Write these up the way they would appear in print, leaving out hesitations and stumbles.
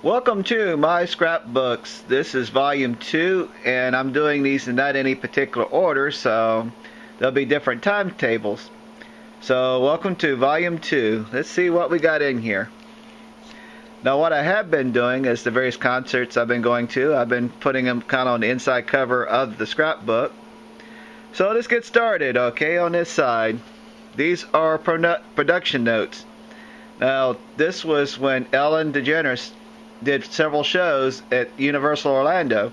Welcome to my scrapbooks. This is volume 2 and I'm doing these in not any particular order, so there'll be different timetables. So welcome to volume 2. Let's see what we got in here. Now what I have been doing is the various concerts I've been going to. I've been putting them kind of on the inside cover of the scrapbook. So let's get started, okay, on this side. These are production notes. Now this was when Ellen DeGeneres did several shows at Universal Orlando,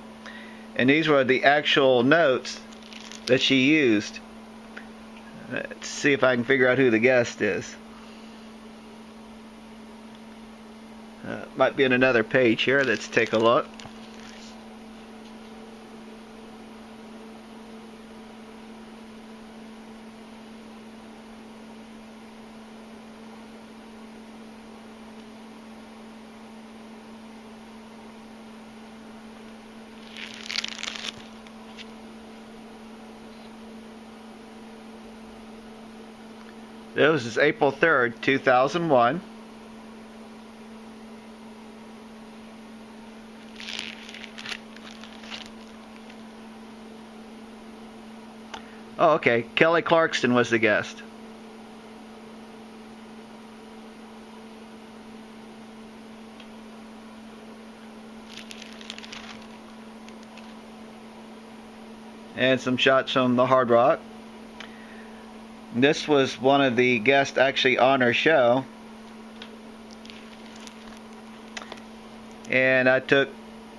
and these were the actual notes that she used. Let's see if I can figure out who the guest is. Might be in another page here. Let's take a look. This is April 3rd, 2001. Oh, okay. Kelly Clarkson was the guest. And some shots from the Hard Rock. This was one of the guests actually on her show, and I took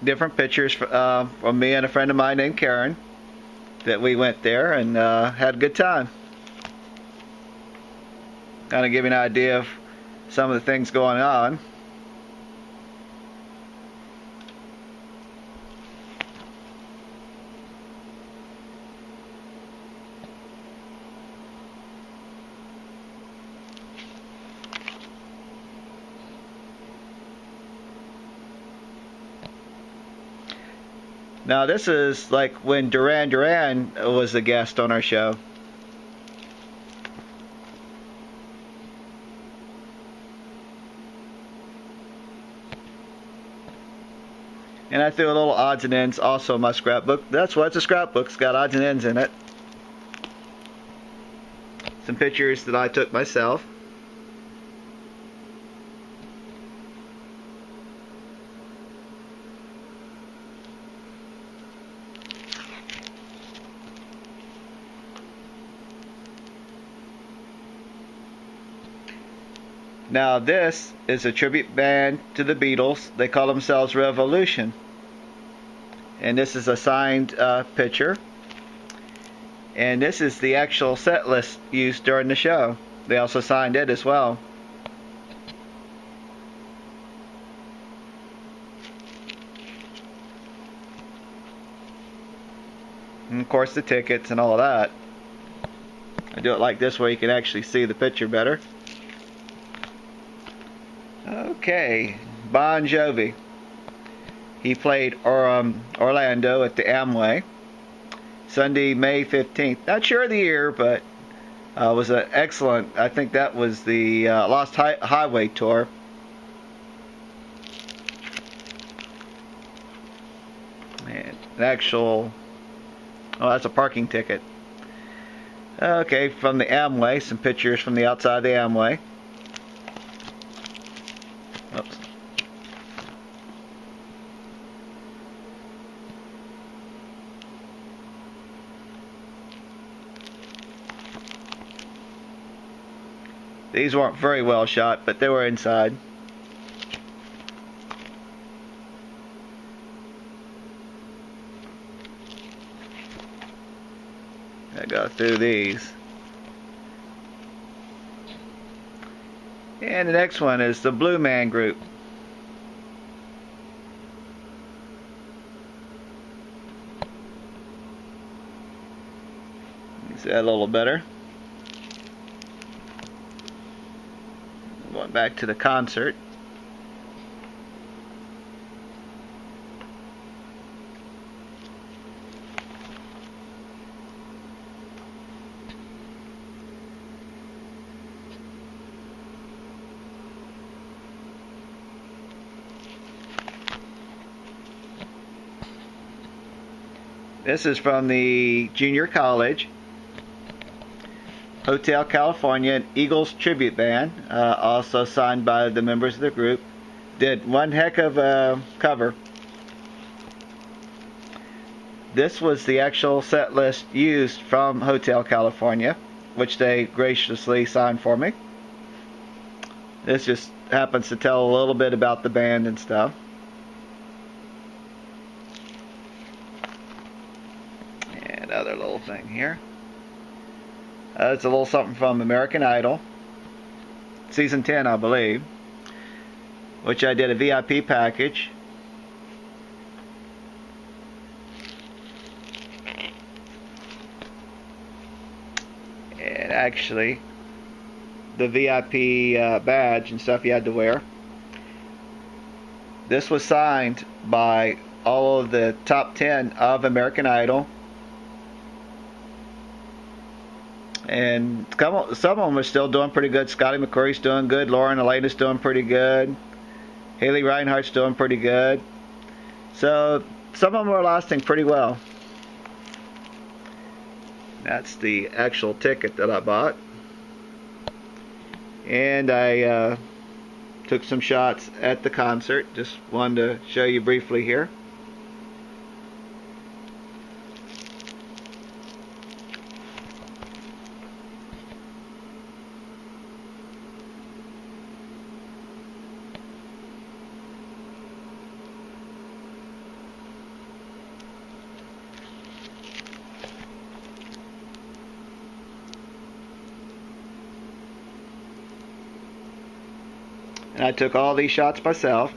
different pictures from me and a friend of mine named Karen that we went there and had a good time. Kind of give you an idea of some of the things going on. Now this is like when Duran Duran was a guest on our show. And I threw a little odds and ends also in my scrapbook. That's why it's a scrapbook. It's got odds and ends in it. Some pictures that I took myself. Now this is a tribute band to the Beatles. They call themselves Revolution. And this is a signed picture. And this is the actual set list used during the show. They also signed it as well. And of course the tickets and all of that. I do it like this where you can actually see the picture better. Okay, Bon Jovi. He played Orlando at the Amway. Sunday, May 15th. Not sure of the year, but was an excellent. I think that was the Lost Highway tour. And an actual. Oh, that's a parking ticket. Okay, from the Amway. Some pictures from the outside of the Amway. Oops. These weren't very well shot, but they were inside. I go through these. And the next one is the Blue Man Group. You see that a little better. Going back to the concert. This is from the junior college, Hotel California, an Eagles tribute band, also signed by the members of the group. Did one heck of a cover. This was the actual set list used from Hotel California, which they graciously signed for me. This just happens to tell a little bit about the band and stuff. And another little thing here. It's a little something from American Idol, season 10, I believe, which I did a VIP package. And actually, the VIP badge and stuff you had to wear. This was signed by all of the top 10 of American Idol. And some of them are still doing pretty good. Scotty McCreery's doing good. Lauren Elena's doing pretty good. Haley Reinhardt's doing pretty good. So some of them are lasting pretty well. That's the actual ticket that I bought. And I took some shots at the concert. Just wanted to show you briefly here. And I took all these shots myself.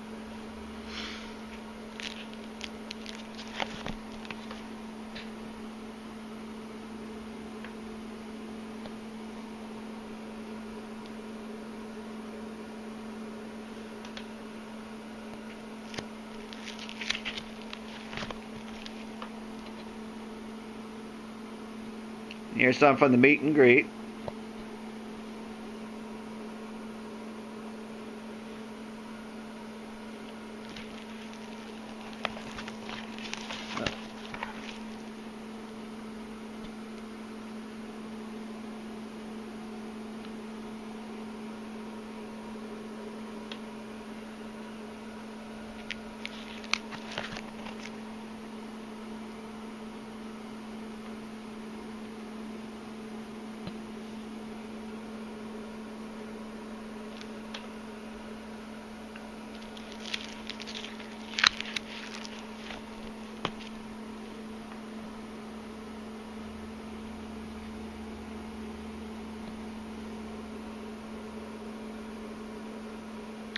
Here's some from the meet and greet.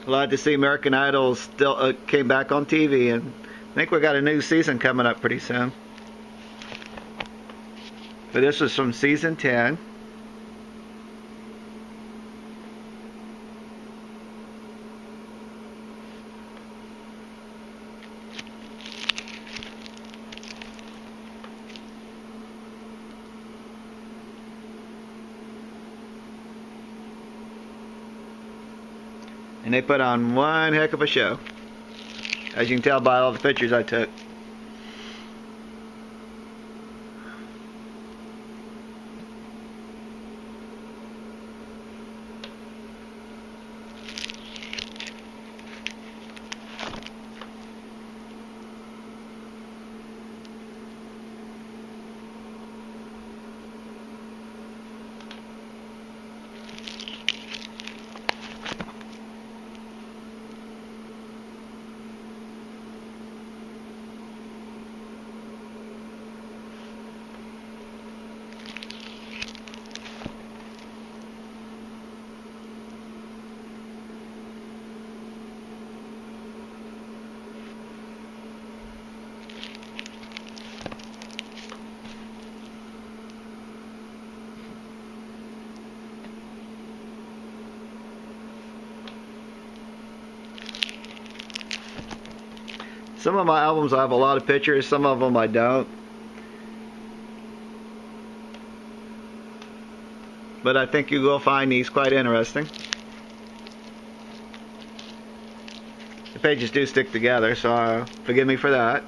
Glad to see American Idol still came back on TV, and I think we got a new season coming up pretty soon. But this was from season 10. And they put on one heck of a show, as you can tell by all the pictures I took. Some of my albums I have a lot of pictures, some of them I don't. But I think you will find these quite interesting. The pages do stick together, so forgive me for that.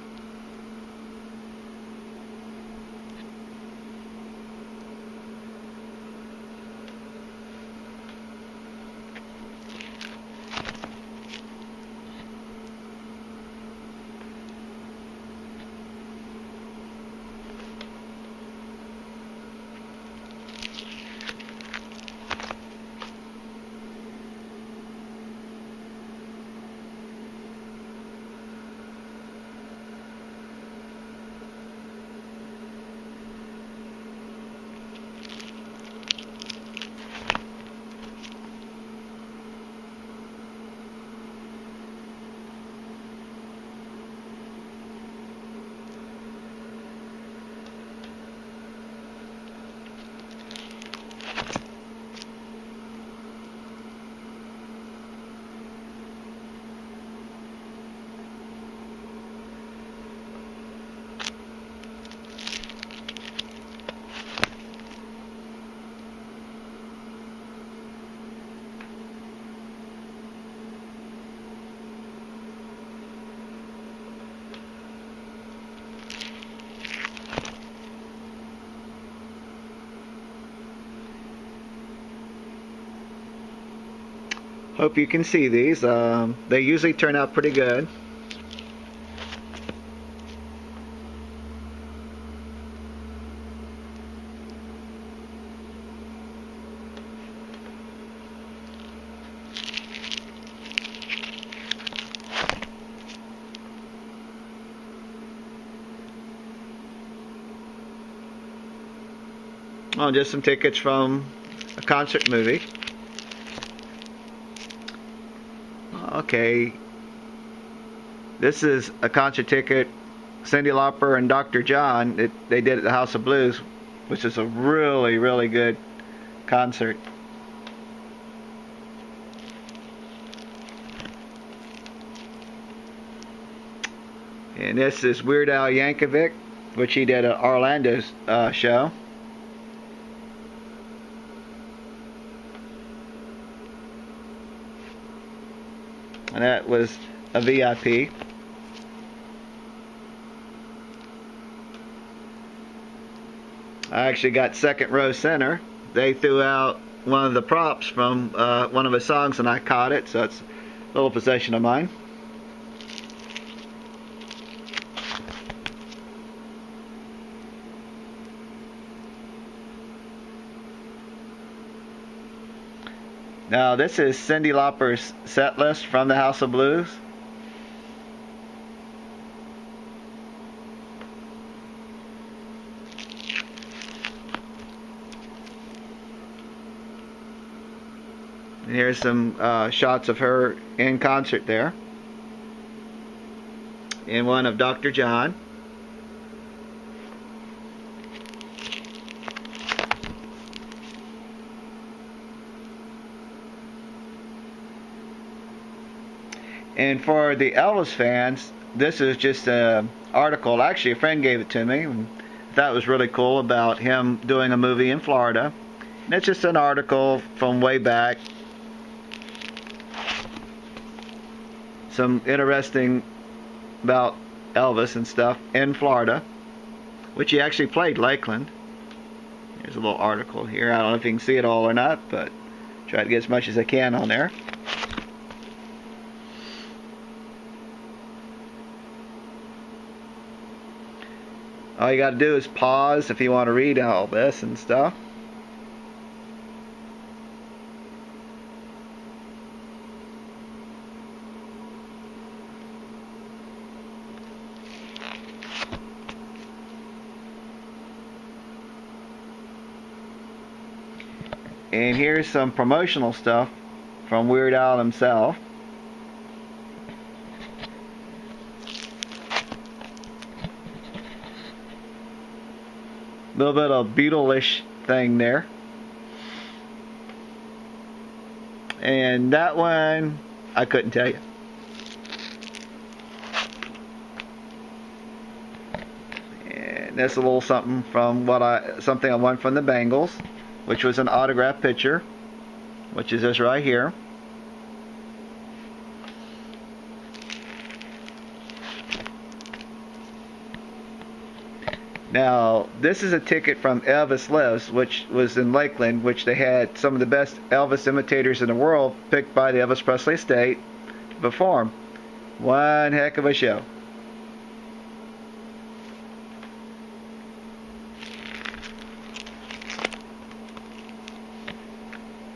Hope you can see these. They usually turn out pretty good. Oh, just some tickets from a concert movie. Okay, this is a concert ticket, Cyndi Lauper and Dr. John, they did at the House of Blues, which is a really, really good concert. And this is Weird Al Yankovic, which he did at Orlando's show. And that was a VIP. I actually got second row center. They threw out one of the props from one of his songs and I caught it, so it's a little possession of mine. Now this is Cyndi Lauper's set list from the House of Blues. And here's some shots of her in concert there. And one of Dr. John. And for the Elvis fans, this is just an article. Actually, a friend gave it to me. And I thought it was really cool about him doing a movie in Florida. And it's just an article from way back. Some interesting about Elvis and stuff in Florida, which he actually played Lakeland. Here's a little article here. I don't know if you can see it all or not, but try to get as much as I can on there. All you got to do is pause if you want to read all this and stuff. And here's some promotional stuff from Weird Al himself. A little bit of Beatle-ish thing there. And that one, I couldn't tell you. And that's a little something from something I won from the Bengals, which was an autographed picture, which is this right here. Now, this is a ticket from Elvis Lives, which was in Lakeland, which they had some of the best Elvis imitators in the world picked by the Elvis Presley estate to perform. One heck of a show.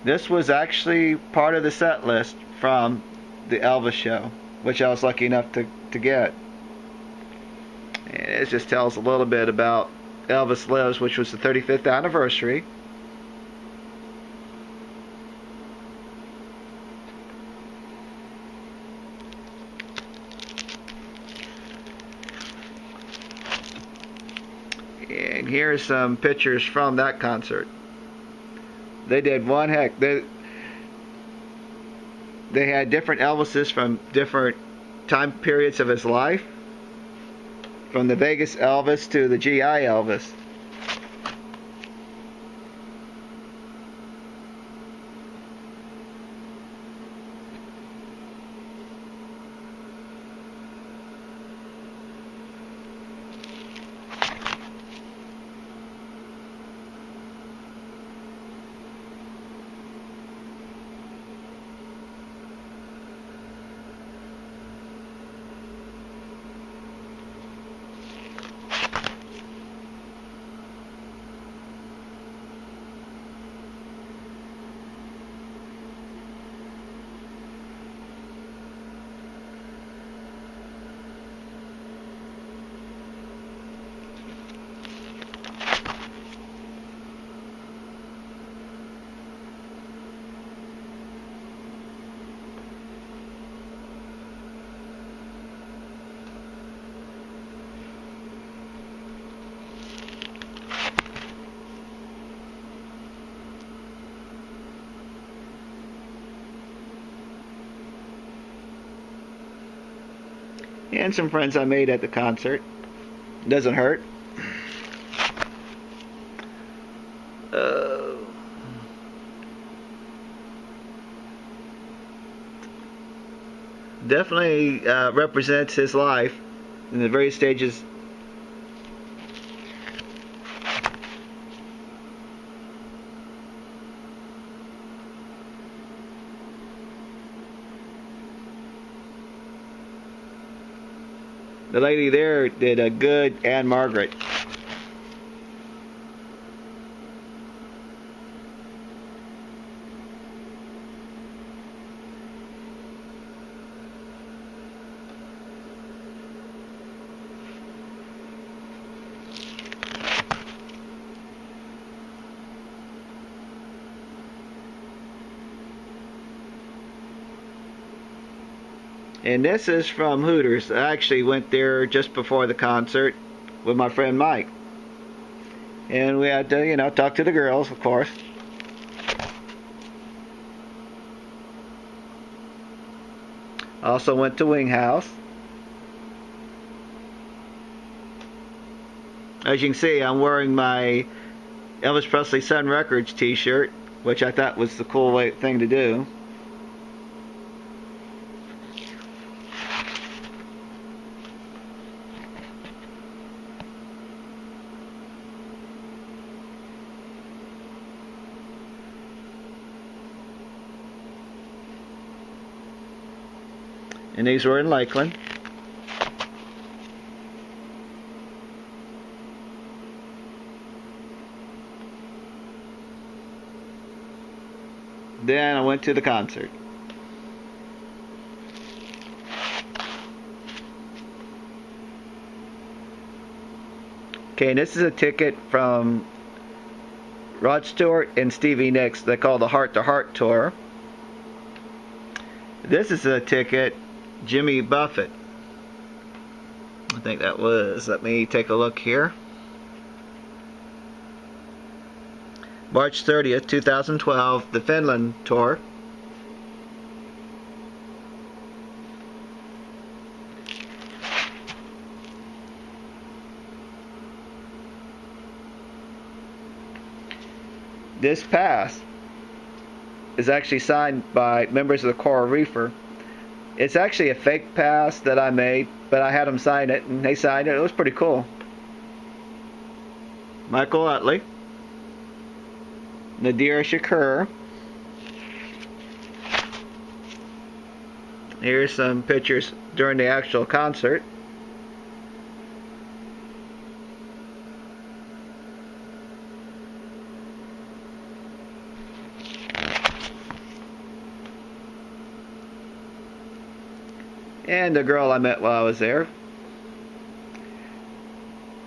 This was actually part of the set list from the Elvis show, which I was lucky enough to get. And it just tells a little bit about Elvis Lives, which was the 35th anniversary. And here's some pictures from that concert. They did one heck. They had different Elvises from different time periods of his life. From the Vegas Elvis to the GI Elvis. and some friends I made at the concert. Doesn't hurt. Definitely represents his life in the various stages. The lady there did a good Anne Margaret. And this is from Hooters. I actually went there just before the concert with my friend Mike. And we had to, talk to the girls, of course. Also went to Wing House. As you can see, I'm wearing my Elvis Presley Sun Records t-shirt, which I thought was the cool thing to do. And these were in Lakeland. Then I went to the concert. Okay, and this is a ticket from Rod Stewart and Stevie Nicks. They call the Heart to Heart Tour. This is a ticket Jimmy Buffett. I think that was, let me take a look here. March 30th, 2012, the Finland tour. This pass is actually signed by members of the Coral Reefer. It's actually a fake pass that I made, but I had them sign it, and they signed it. It was pretty cool. Michael Utley, Nadir Shakur. Here's some pictures during the actual concert. And the girl I met while I was there.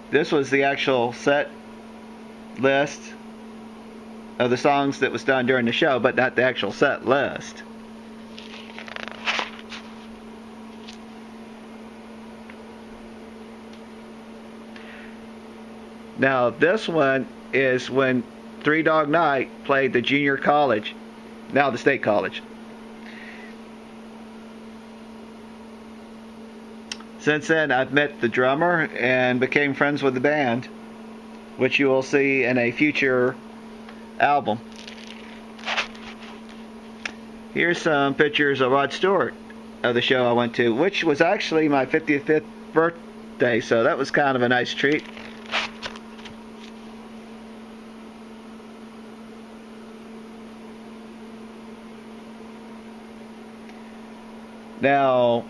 This was the actual set list of the songs that was done during the show, but not the actual set list. Now this one is when Three Dog Night played the junior college, now the state college. Since then, I've met the drummer and became friends with the band, which you will see in a future album. Here's some pictures of Rod Stewart of the show I went to, which was actually my 55th birthday, so that was kind of a nice treat. Now,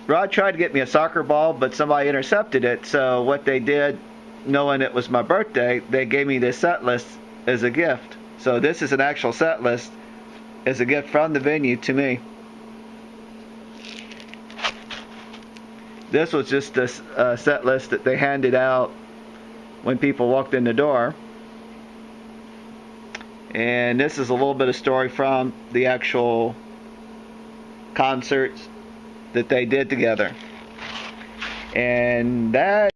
Rod tried to get me a soccer ball, but somebody intercepted it. So what they did, knowing it was my birthday, they gave me this set list as a gift. So this is an actual set list as a gift from the venue to me. This was just a set list that they handed out when people walked in the door. And this is a little bit of story from the actual concerts that they did together. And that